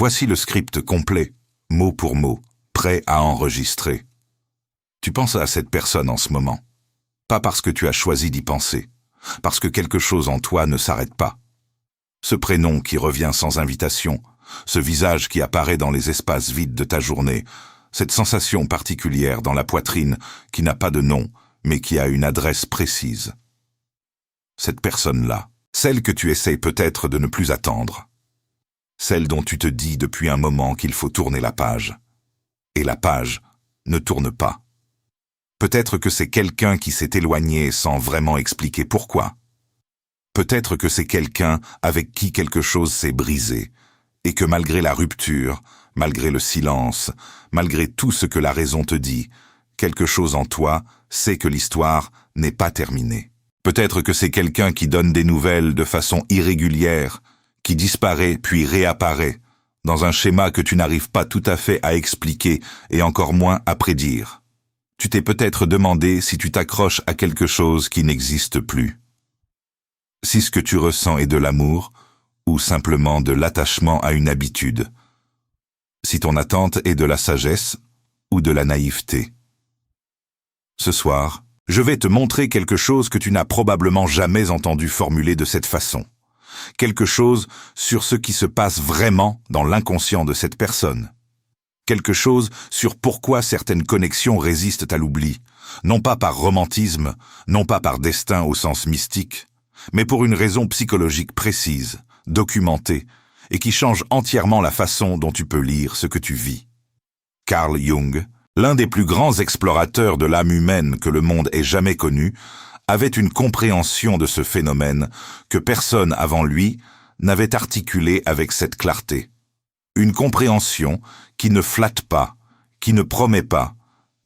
Voici le script complet, mot pour mot, prêt à enregistrer. Tu penses à cette personne en ce moment. Pas parce que tu as choisi d'y penser, parce que quelque chose en toi ne s'arrête pas. Ce prénom qui revient sans invitation, ce visage qui apparaît dans les espaces vides de ta journée, cette sensation particulière dans la poitrine qui n'a pas de nom, mais qui a une adresse précise. Cette personne-là, celle que tu essayes peut-être de ne plus attendre. Celle dont tu te dis depuis un moment qu'il faut tourner la page. Et la page ne tourne pas. Peut-être que c'est quelqu'un qui s'est éloigné sans vraiment expliquer pourquoi. Peut-être que c'est quelqu'un avec qui quelque chose s'est brisé, et que malgré la rupture, malgré le silence, malgré tout ce que la raison te dit, quelque chose en toi sait que l'histoire n'est pas terminée. Peut-être que c'est quelqu'un qui donne des nouvelles de façon irrégulière, qui disparaît puis réapparaît, dans un schéma que tu n'arrives pas tout à fait à expliquer et encore moins à prédire. Tu t'es peut-être demandé si tu t'accroches à quelque chose qui n'existe plus. Si ce que tu ressens est de l'amour, ou simplement de l'attachement à une habitude. Si ton attente est de la sagesse, ou de la naïveté. Ce soir, je vais te montrer quelque chose que tu n'as probablement jamais entendu formuler de cette façon. Quelque chose sur ce qui se passe vraiment dans l'inconscient de cette personne. Quelque chose sur pourquoi certaines connexions résistent à l'oubli, non pas par romantisme, non pas par destin au sens mystique, mais pour une raison psychologique précise, documentée, et qui change entièrement la façon dont tu peux lire ce que tu vis. Carl Jung, l'un des plus grands explorateurs de l'âme humaine que le monde ait jamais connu, avait une compréhension de ce phénomène que personne avant lui n'avait articulé avec cette clarté. Une compréhension qui ne flatte pas, qui ne promet pas,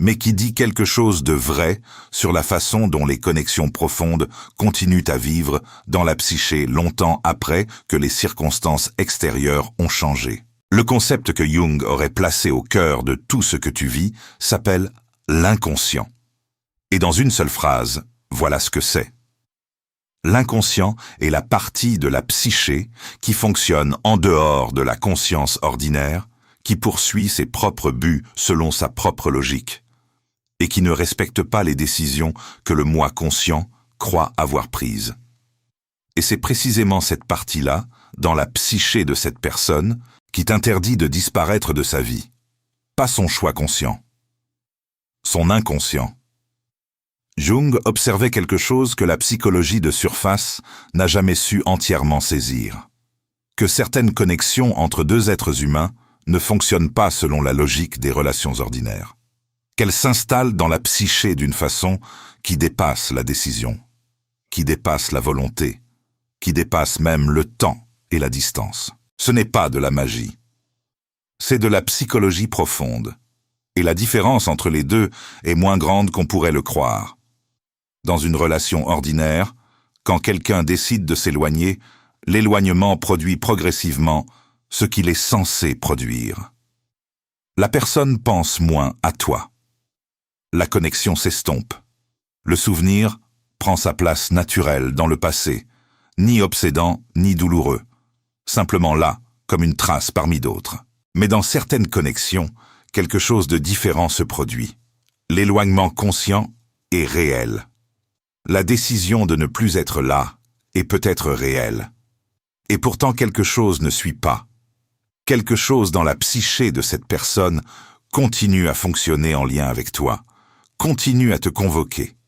mais qui dit quelque chose de vrai sur la façon dont les connexions profondes continuent à vivre dans la psyché longtemps après que les circonstances extérieures ont changé. Le concept que Jung aurait placé au cœur de tout ce que tu vis s'appelle l'inconscient. Et dans une seule phrase, voilà ce que c'est. L'inconscient est la partie de la psyché qui fonctionne en dehors de la conscience ordinaire, qui poursuit ses propres buts selon sa propre logique, et qui ne respecte pas les décisions que le moi conscient croit avoir prises. Et c'est précisément cette partie-là, dans la psyché de cette personne, qui t'interdit de disparaître de sa vie. Pas son choix conscient. Son inconscient. Jung observait quelque chose que la psychologie de surface n'a jamais su entièrement saisir. Que certaines connexions entre deux êtres humains ne fonctionnent pas selon la logique des relations ordinaires. Qu'elles s'installent dans la psyché d'une façon qui dépasse la décision, qui dépasse la volonté, qui dépasse même le temps et la distance. Ce n'est pas de la magie. C'est de la psychologie profonde. Et la différence entre les deux est moins grande qu'on pourrait le croire. Dans une relation ordinaire, quand quelqu'un décide de s'éloigner, l'éloignement produit progressivement ce qu'il est censé produire. La personne pense moins à toi. La connexion s'estompe. Le souvenir prend sa place naturelle dans le passé, ni obsédant ni douloureux, simplement là, comme une trace parmi d'autres. Mais dans certaines connexions, quelque chose de différent se produit. L'éloignement conscient est réel. La décision de ne plus être là est peut-être réelle. Et pourtant quelque chose ne suit pas. Quelque chose dans la psyché de cette personne continue à fonctionner en lien avec toi, continue à te convoquer,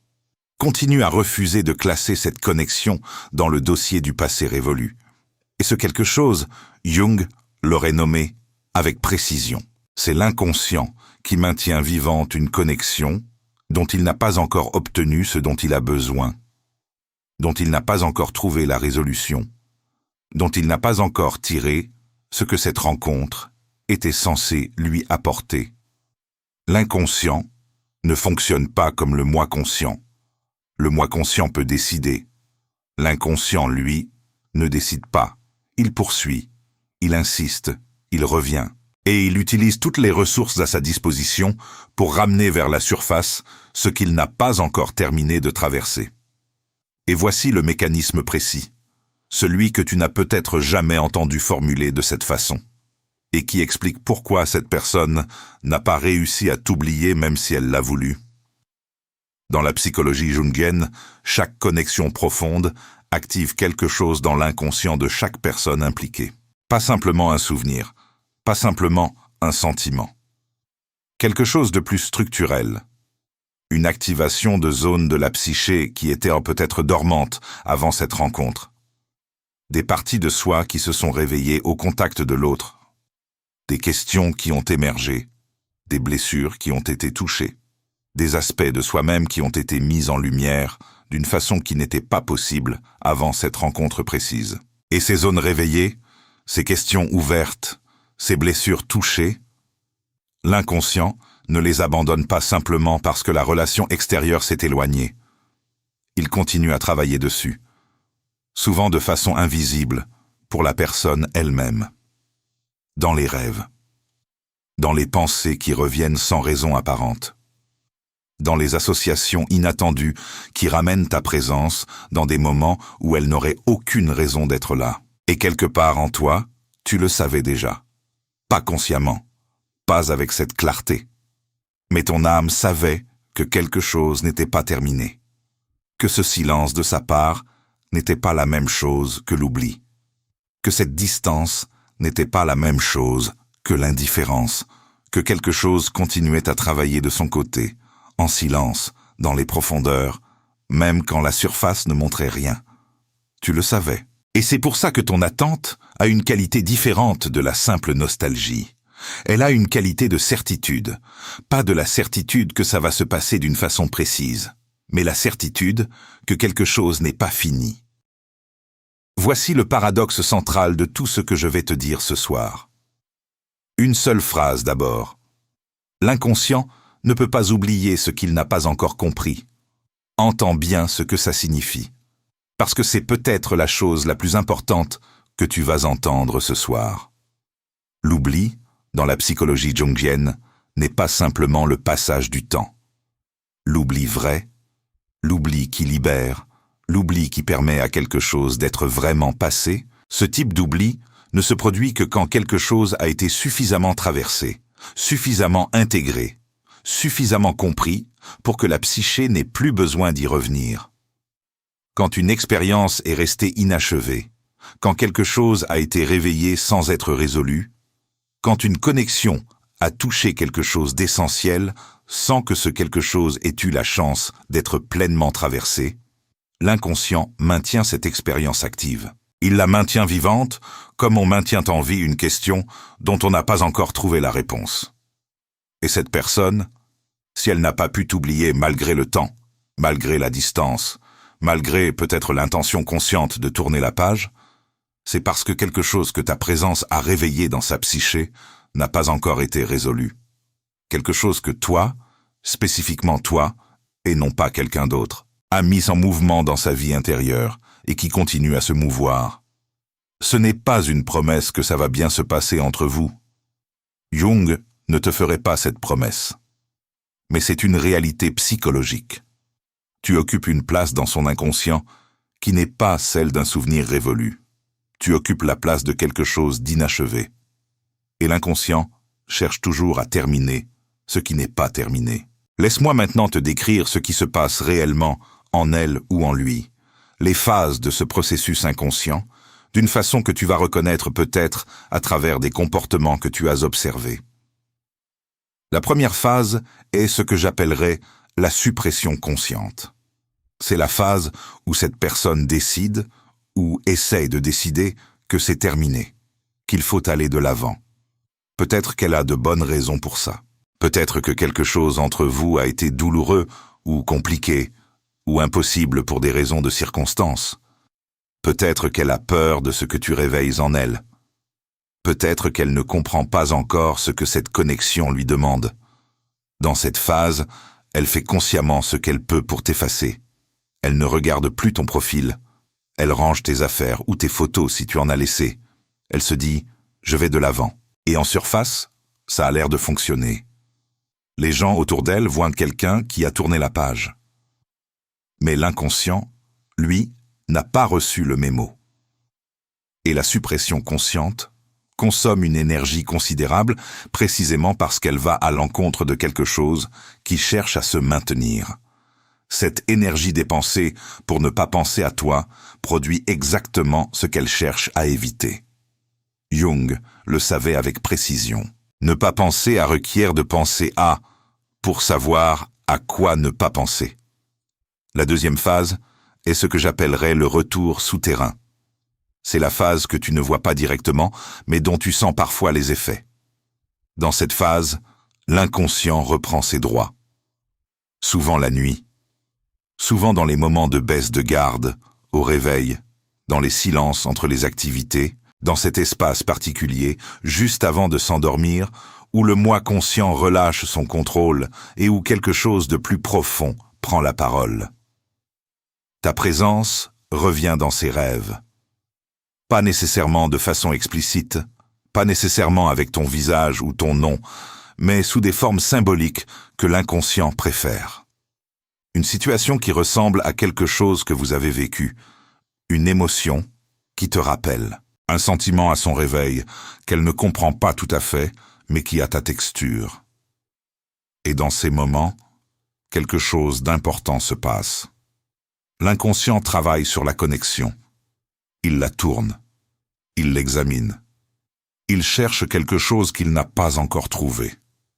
continue à refuser de classer cette connexion dans le dossier du passé révolu. Et ce quelque chose, Jung l'aurait nommé avec précision. C'est l'inconscient qui maintient vivante une connexion dont il n'a pas encore obtenu ce dont il a besoin, dont il n'a pas encore trouvé la résolution, dont il n'a pas encore tiré ce que cette rencontre était censée lui apporter. L'inconscient ne fonctionne pas comme le moi conscient. Le moi conscient peut décider. L'inconscient, lui, ne décide pas. Il poursuit, il insiste, il revient. Et il utilise toutes les ressources à sa disposition pour ramener vers la surface ce qu'il n'a pas encore terminé de traverser. Et voici le mécanisme précis, celui que tu n'as peut-être jamais entendu formuler de cette façon. et qui explique pourquoi cette personne n'a pas réussi à t'oublier même si elle l'a voulu. Dans la psychologie jungienne, chaque connexion profonde active quelque chose dans l'inconscient de chaque personne impliquée. Pas simplement un souvenir, pas simplement un sentiment. Quelque chose de plus structurel. Une activation de zones de la psyché qui étaient peut-être dormantes avant cette rencontre. Des parties de soi qui se sont réveillées au contact de l'autre. Des questions qui ont émergé, des blessures qui ont été touchées, des aspects de soi-même qui ont été mis en lumière d'une façon qui n'était pas possible avant cette rencontre précise. Et ces zones réveillées, ces questions ouvertes, ces blessures touchées, l'inconscient ne les abandonne pas simplement parce que la relation extérieure s'est éloignée. Il continue à travailler dessus, souvent de façon invisible, pour la personne elle-même. Dans les rêves, dans les pensées qui reviennent sans raison apparente, dans les associations inattendues qui ramènent ta présence dans des moments où elle n'aurait aucune raison d'être là. Et quelque part en toi, tu le savais déjà. Pas consciemment, pas avec cette clarté. Mais ton âme savait que quelque chose n'était pas terminé, que ce silence de sa part n'était pas la même chose que l'oubli, que cette distance n'était pas la même chose que l'indifférence, que quelque chose continuait à travailler de son côté, en silence, dans les profondeurs, même quand la surface ne montrait rien. Tu le savais. Et c'est pour ça que ton attente a une qualité différente de la simple nostalgie. Elle a une qualité de certitude, pas de la certitude que ça va se passer d'une façon précise, mais la certitude que quelque chose n'est pas fini. Voici le paradoxe central de tout ce que je vais te dire ce soir. Une seule phrase d'abord. L'inconscient ne peut pas oublier ce qu'il n'a pas encore compris. Entends bien ce que ça signifie, parce que c'est peut-être la chose la plus importante que tu vas entendre ce soir. L'oubli, dans la psychologie jungienne, n'est pas simplement le passage du temps. L'oubli vrai, l'oubli qui libère, l'oubli qui permet à quelque chose d'être vraiment passé, ce type d'oubli ne se produit que quand quelque chose a été suffisamment traversé, suffisamment intégré, suffisamment compris pour que la psyché n'ait plus besoin d'y revenir. Quand une expérience est restée inachevée, quand quelque chose a été réveillé sans être résolu, quand une connexion a touché quelque chose d'essentiel sans que ce quelque chose ait eu la chance d'être pleinement traversé, l'inconscient maintient cette expérience active. Il la maintient vivante comme on maintient en vie une question dont on n'a pas encore trouvé la réponse. Et cette personne, si elle n'a pas pu t'oublier malgré le temps, malgré la distance, malgré peut-être l'intention consciente de tourner la page, c'est parce que quelque chose que ta présence a réveillé dans sa psyché n'a pas encore été résolu. Quelque chose que toi, spécifiquement toi, et non pas quelqu'un d'autre, a mis en mouvement dans sa vie intérieure et qui continue à se mouvoir. Ce n'est pas une promesse que ça va bien se passer entre vous. Jung ne te ferait pas cette promesse. Mais c'est une réalité psychologique. Tu occupes une place dans son inconscient qui n'est pas celle d'un souvenir révolu. Tu occupes la place de quelque chose d'inachevé. Et l'inconscient cherche toujours à terminer ce qui n'est pas terminé. Laisse-moi maintenant te décrire ce qui se passe réellement en elle ou en lui, les phases de ce processus inconscient, d'une façon que tu vas reconnaître peut-être à travers des comportements que tu as observés. La première phase est ce que j'appellerais la suppression consciente. C'est la phase où cette personne décide, ou essaye de décider, que c'est terminé, qu'il faut aller de l'avant. Peut-être qu'elle a de bonnes raisons pour ça. Peut-être que quelque chose entre vous a été douloureux, ou compliqué, ou impossible pour des raisons de circonstances. Peut-être qu'elle a peur de ce que tu réveilles en elle. Peut-être qu'elle ne comprend pas encore ce que cette connexion lui demande. Dans cette phase, elle fait consciemment ce qu'elle peut pour t'effacer. Elle ne regarde plus ton profil. Elle range tes affaires ou tes photos si tu en as laissé. Elle se dit « je vais de l'avant ». Et en surface, ça a l'air de fonctionner. Les gens autour d'elle voient quelqu'un qui a tourné la page. Mais l'inconscient, lui, n'a pas reçu le mémo. Et la suppression consciente, consomme une énergie considérable précisément parce qu'elle va à l'encontre de quelque chose qui cherche à se maintenir. Cette énergie dépensée pour ne pas penser à toi produit exactement ce qu'elle cherche à éviter. Jung le savait avec précision. Ne pas penser à requiert de penser à, pour savoir à quoi ne pas penser. La deuxième phase est ce que j'appellerais le retour souterrain. C'est la phase que tu ne vois pas directement, mais dont tu sens parfois les effets. Dans cette phase, l'inconscient reprend ses droits. Souvent la nuit, souvent dans les moments de baisse de garde, au réveil, dans les silences entre les activités, dans cet espace particulier, juste avant de s'endormir, où le moi conscient relâche son contrôle et où quelque chose de plus profond prend la parole. Ta présence revient dans ses rêves. Pas nécessairement de façon explicite, pas nécessairement avec ton visage ou ton nom, mais sous des formes symboliques que l'inconscient préfère. Une situation qui ressemble à quelque chose que vous avez vécu, une émotion qui te rappelle, un sentiment à son réveil qu'elle ne comprend pas tout à fait, mais qui a ta texture. Et dans ces moments, quelque chose d'important se passe. L'inconscient travaille sur la connexion. Il la tourne. Il l'examine. Il cherche quelque chose qu'il n'a pas encore trouvé.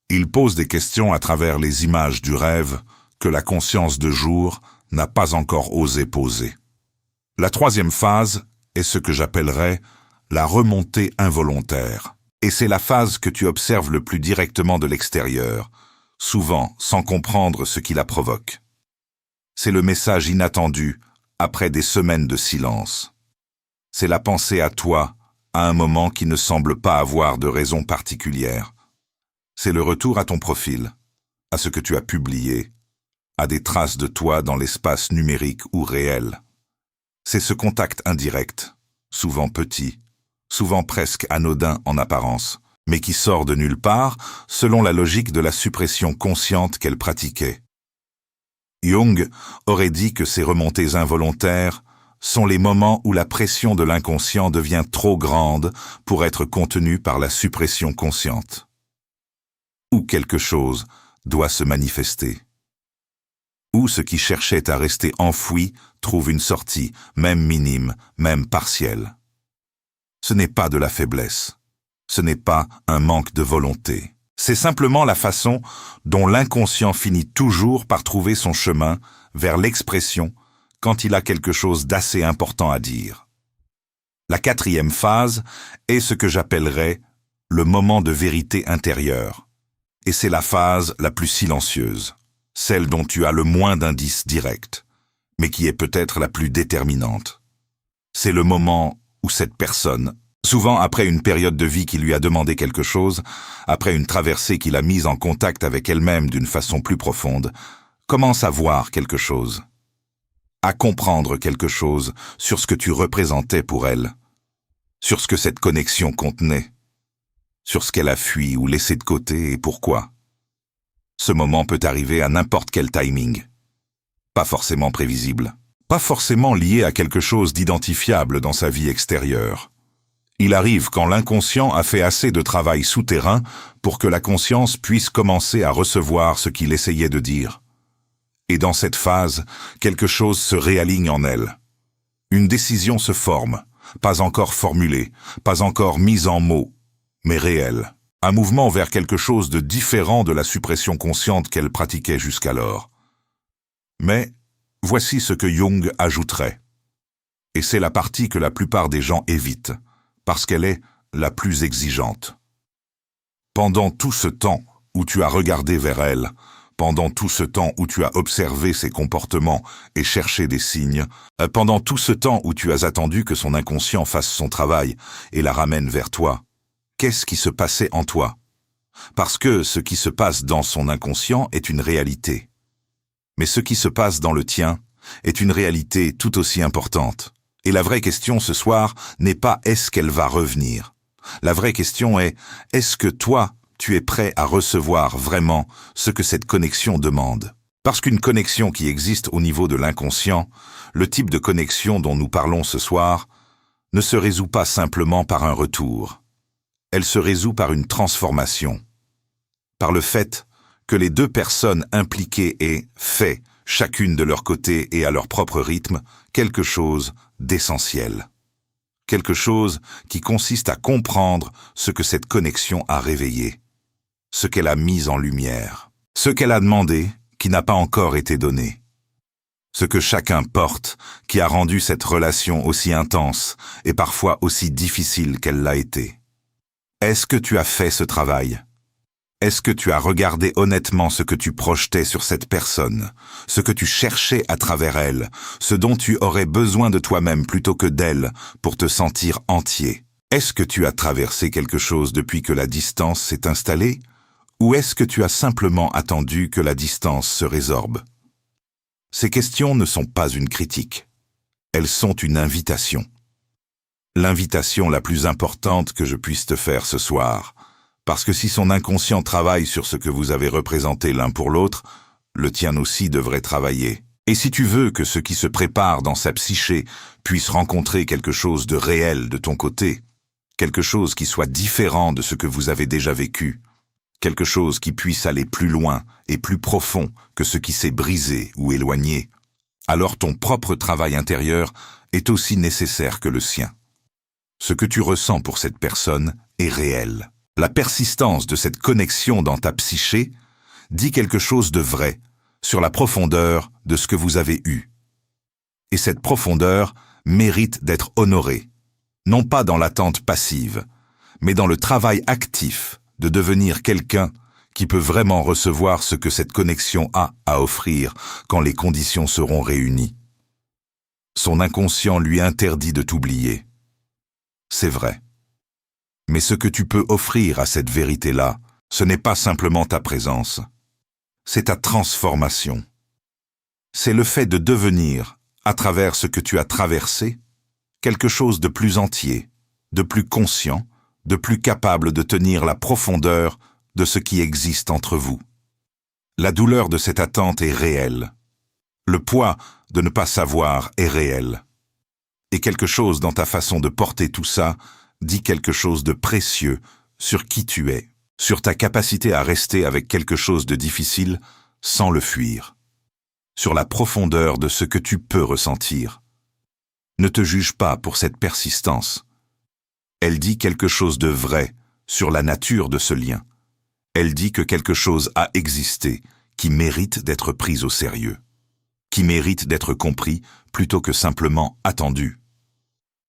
Il pose des questions à travers les images du rêve que la conscience de jour n'a pas encore osé poser. La troisième phase est ce que j'appellerais la remontée involontaire. Et c'est la phase que tu observes le plus directement de l'extérieur, souvent sans comprendre ce qui la provoque. C'est le message inattendu après des semaines de silence. C'est la pensée à toi à un moment qui ne semble pas avoir de raison particulière. C'est le retour à ton profil, à ce que tu as publié, à des traces de toi dans l'espace numérique ou réel. C'est ce contact indirect, souvent petit, souvent presque anodin en apparence, mais qui sort de nulle part selon la logique de la suppression consciente qu'elle pratiquait. Jung aurait dit que ces remontées involontaires sont les moments où la pression de l'inconscient devient trop grande pour être contenue par la suppression consciente. Où quelque chose doit se manifester. Où ce qui cherchait à rester enfoui trouve une sortie, même minime, même partielle. Ce n'est pas de la faiblesse. Ce n'est pas un manque de volonté. C'est simplement la façon dont l'inconscient finit toujours par trouver son chemin vers l'expression quand il a quelque chose d'assez important à dire. La quatrième phase est ce que j'appellerais le moment de vérité intérieure. Et c'est la phase la plus silencieuse, celle dont tu as le moins d'indices directs, mais qui est peut-être la plus déterminante. C'est le moment où cette personne, souvent après une période de vie qui lui a demandé quelque chose, après une traversée qui l'a mise en contact avec elle-même d'une façon plus profonde, commence à voir quelque chose, à comprendre quelque chose sur ce que tu représentais pour elle, sur ce que cette connexion contenait, sur ce qu'elle a fui ou laissé de côté et pourquoi. Ce moment peut arriver à n'importe quel timing, pas forcément prévisible, pas forcément lié à quelque chose d'identifiable dans sa vie extérieure. Il arrive quand l'inconscient a fait assez de travail souterrain pour que la conscience puisse commencer à recevoir ce qu'il essayait de dire. Et dans cette phase, quelque chose se réaligne en elle. Une décision se forme, pas encore formulée, pas encore mise en mots, mais réelle. Un mouvement vers quelque chose de différent de la suppression consciente qu'elle pratiquait jusqu'alors. Mais voici ce que Jung ajouterait. Et c'est la partie que la plupart des gens évitent, parce qu'elle est la plus exigeante. Pendant tout ce temps où tu as regardé vers elle, pendant tout ce temps où tu as observé ses comportements et cherché des signes, pendant tout ce temps où tu as attendu que son inconscient fasse son travail et la ramène vers toi, qu'est-ce qui se passait en toi? Parce que ce qui se passe dans son inconscient est une réalité. Mais ce qui se passe dans le tien est une réalité tout aussi importante. Et la vraie question ce soir n'est pas est-ce qu'elle va revenir. La vraie question est est-ce que toi, tu es prêt à recevoir vraiment ce que cette connexion demande? Parce qu'une connexion qui existe au niveau de l'inconscient, le type de connexion dont nous parlons ce soir, ne se résout pas simplement par un retour. Elle se résout par une transformation, par le fait que les deux personnes impliquées aient fait, chacune de leur côté et à leur propre rythme, quelque chose d'essentiel. Quelque chose qui consiste à comprendre ce que cette connexion a réveillé, ce qu'elle a mis en lumière, ce qu'elle a demandé qui n'a pas encore été donné, ce que chacun porte qui a rendu cette relation aussi intense et parfois aussi difficile qu'elle l'a été. Est-ce que tu as fait ce travail ? Est-ce que tu as regardé honnêtement ce que tu projetais sur cette personne, ce que tu cherchais à travers elle, ce dont tu aurais besoin de toi-même plutôt que d'elle pour te sentir entier ? Est-ce que tu as traversé quelque chose depuis que la distance s'est installée ? Ou est-ce que tu as simplement attendu que la distance se résorbe ? Ces questions ne sont pas une critique. Elles sont une invitation. L'invitation la plus importante que je puisse te faire ce soir, parce que si son inconscient travaille sur ce que vous avez représenté l'un pour l'autre, le tien aussi devrait travailler. Et si tu veux que ce qui se prépare dans sa psyché puisse rencontrer quelque chose de réel de ton côté, quelque chose qui soit différent de ce que vous avez déjà vécu, quelque chose qui puisse aller plus loin et plus profond que ce qui s'est brisé ou éloigné, alors ton propre travail intérieur est aussi nécessaire que le sien. Ce que tu ressens pour cette personne est réel. La persistance de cette connexion dans ta psyché dit quelque chose de vrai sur la profondeur de ce que vous avez eu. Et cette profondeur mérite d'être honorée, non pas dans l'attente passive, mais dans le travail actif de devenir quelqu'un qui peut vraiment recevoir ce que cette connexion a à offrir quand les conditions seront réunies. Son inconscient lui interdit de t'oublier. C'est vrai. Mais ce que tu peux offrir à cette vérité-là, ce n'est pas simplement ta présence. C'est ta transformation. C'est le fait de devenir, à travers ce que tu as traversé, quelque chose de plus entier, de plus conscient, de plus capable de tenir la profondeur de ce qui existe entre vous. La douleur de cette attente est réelle. Le poids de ne pas savoir est réel. Et quelque chose dans ta façon de porter tout ça dit quelque chose de précieux sur qui tu es, sur ta capacité à rester avec quelque chose de difficile sans le fuir, sur la profondeur de ce que tu peux ressentir. Ne te juge pas pour cette persistance. Elle dit quelque chose de vrai sur la nature de ce lien. Elle dit que quelque chose a existé qui mérite d'être pris au sérieux, qui mérite d'être compris plutôt que simplement attendu.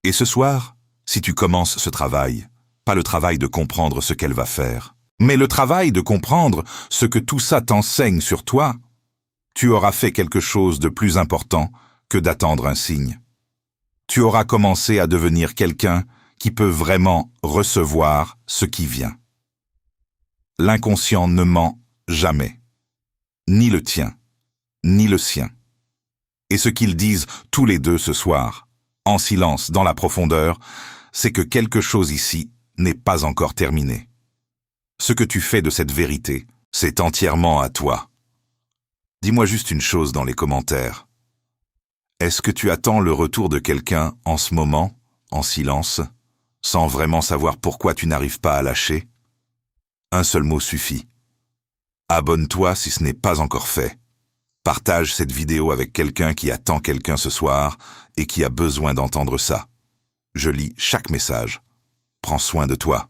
Et ce soir, si tu commences ce travail, pas le travail de comprendre ce qu'elle va faire, mais le travail de comprendre ce que tout ça t'enseigne sur toi, tu auras fait quelque chose de plus important que d'attendre un signe. Tu auras commencé à devenir quelqu'un qui peut vraiment recevoir ce qui vient. L'inconscient ne ment jamais, ni le tien, ni le sien. Et ce qu'ils disent tous les deux ce soir, en silence dans la profondeur, c'est que quelque chose ici n'est pas encore terminé. Ce que tu fais de cette vérité, c'est entièrement à toi. Dis-moi juste une chose dans les commentaires. Est-ce que tu attends le retour de quelqu'un en ce moment, en silence, sans vraiment savoir pourquoi tu n'arrives pas à lâcher ? Un seul mot suffit. Abonne-toi si ce n'est pas encore fait. Partage cette vidéo avec quelqu'un qui attend quelqu'un ce soir et qui a besoin d'entendre ça. Je lis chaque message. Prends soin de toi.